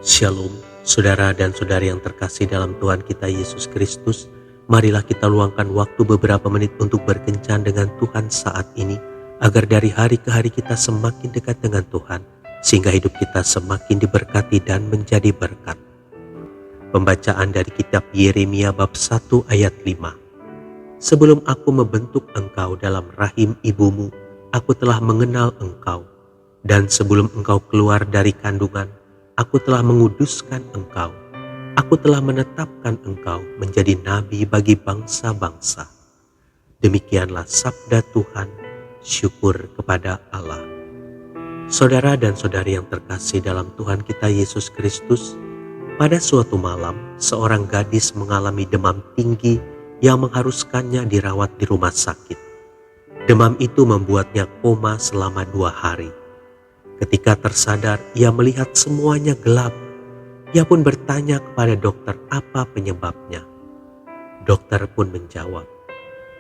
Shalom, saudara dan saudari yang terkasih dalam Tuhan kita Yesus Kristus. Marilah kita luangkan waktu beberapa menit untuk berkencan dengan Tuhan saat ini, agar dari hari ke hari kita semakin dekat dengan Tuhan, sehingga hidup kita semakin diberkati dan menjadi berkat. Pembacaan dari kitab Yeremia bab 1 ayat 5. Sebelum aku membentuk engkau dalam rahim ibumu, aku telah mengenal engkau. Dan sebelum engkau keluar dari kandungan, aku telah menguduskan engkau. Aku telah menetapkan engkau menjadi nabi bagi bangsa-bangsa. Demikianlah sabda Tuhan, syukur kepada Allah. Saudara dan saudari yang terkasih dalam Tuhan kita Yesus Kristus, pada suatu malam, seorang gadis mengalami demam tinggi yang mengharuskannya dirawat di rumah sakit. Demam itu membuatnya koma selama 2 hari. Ketika tersadar, ia melihat semuanya gelap. Ia pun bertanya kepada dokter apa penyebabnya. Dokter pun menjawab,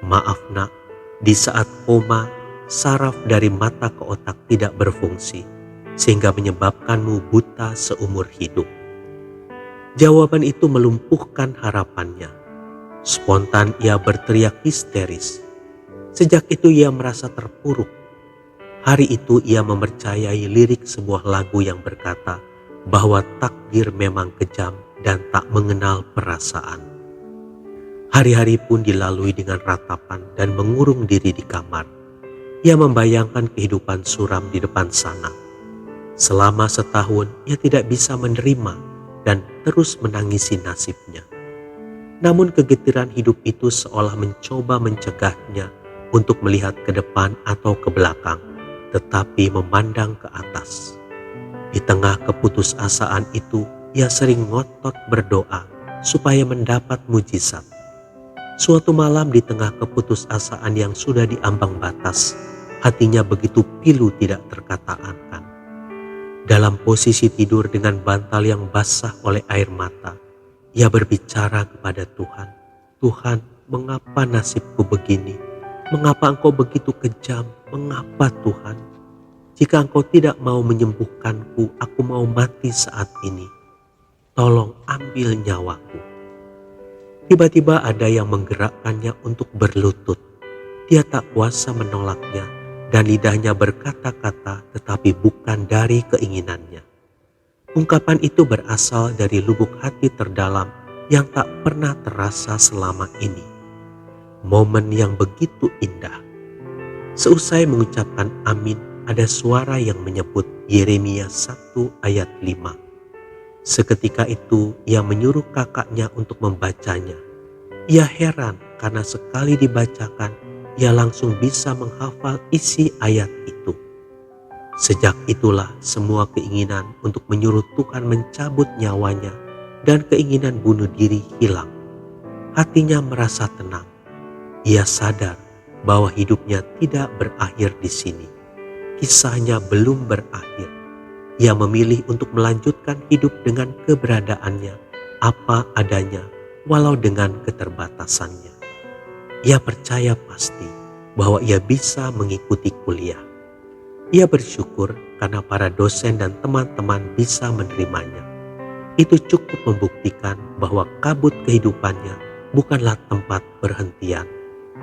"Maaf nak, di saat koma, saraf dari mata ke otak tidak berfungsi, sehingga menyebabkanmu buta seumur hidup." Jawaban itu melumpuhkan harapannya. Spontan ia berteriak histeris. Sejak itu ia merasa terpuruk. Hari itu ia mempercayai lirik sebuah lagu yang berkata bahwa takdir memang kejam dan tak mengenal perasaan. Hari-hari pun dilalui dengan ratapan dan mengurung diri di kamar. Ia membayangkan kehidupan suram di depan sana. Selama setahun ia tidak bisa menerima dan terus menangisi nasibnya. Namun kegetiran hidup itu seolah mencoba mencegahnya untuk melihat ke depan atau ke belakang, tetapi memandang ke atas. Di tengah keputusasaan itu, ia sering ngotot berdoa supaya mendapat mujizat. Suatu malam di tengah keputusasaan yang sudah diambang batas, hatinya begitu pilu tidak terkata-kata. Dalam posisi tidur dengan bantal yang basah oleh air mata, ia berbicara kepada Tuhan, "Tuhan, mengapa nasibku begini? Mengapa Engkau begitu kejam? Mengapa Tuhan? Jika Engkau tidak mau menyembuhkanku, aku mau mati saat ini. Tolong ambil nyawaku." Tiba-tiba ada yang menggerakkannya untuk berlutut. Dia tak kuasa menolaknya dan lidahnya berkata-kata tetapi bukan dari keinginannya. Ungkapan itu berasal dari lubuk hati terdalam yang tak pernah terasa selama ini. Momen yang begitu indah. Seusai mengucapkan amin, ada suara yang menyebut Yeremia 1 ayat 5. Seketika itu ia menyuruh kakaknya untuk membacanya. Ia heran karena sekali dibacakan, ia langsung bisa menghafal isi ayat itu. Sejak itulah semua keinginan untuk menyuruh Tuhan mencabut nyawanya dan keinginan bunuh diri hilang. Hatinya merasa tenang. Ia sadar bahwa hidupnya tidak berakhir di sini. Kisahnya belum berakhir. Ia memilih untuk melanjutkan hidup dengan keberadaannya, apa adanya, walau dengan keterbatasannya. Ia percaya pasti bahwa ia bisa mengikuti kuliah. Ia bersyukur karena para dosen dan teman-teman bisa menerimanya. Itu cukup membuktikan bahwa kabut kehidupannya bukanlah tempat perhentian,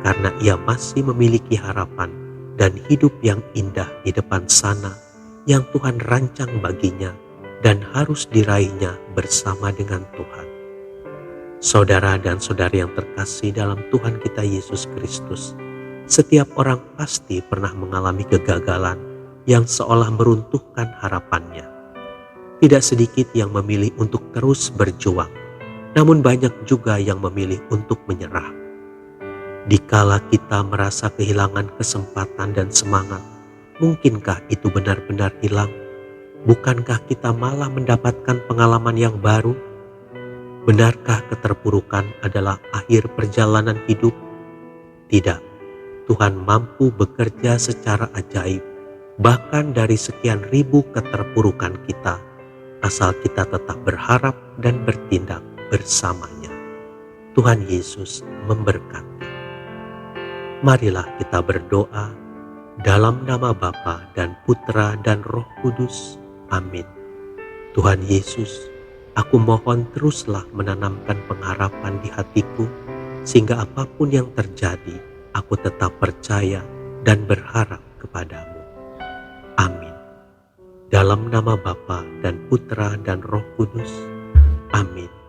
karena ia masih memiliki harapan dan hidup yang indah di depan sana yang Tuhan rancang baginya dan harus diraihnya bersama dengan Tuhan. Saudara dan saudari yang terkasih dalam Tuhan kita Yesus Kristus, setiap orang pasti pernah mengalami kegagalan yang seolah meruntuhkan harapannya. Tidak sedikit yang memilih untuk terus berjuang, namun banyak juga yang memilih untuk menyerah. Dikala kita merasa kehilangan kesempatan dan semangat, mungkinkah itu benar-benar hilang? Bukankah kita malah mendapatkan pengalaman yang baru? Benarkah keterpurukan adalah akhir perjalanan hidup? Tidak, Tuhan mampu bekerja secara ajaib, bahkan dari sekian ribu keterpurukan kita, asal kita tetap berharap dan bertindak bersamanya. Tuhan Yesus memberkati. Marilah kita berdoa dalam nama Bapa dan Putra dan Roh Kudus. Amin. Tuhan Yesus, Aku mohon teruslah menanamkan pengharapan di hatiku, sehingga apapun yang terjadi, aku tetap percaya dan berharap kepadamu. Amin. Dalam nama Bapa dan Putra dan Roh Kudus. Amin.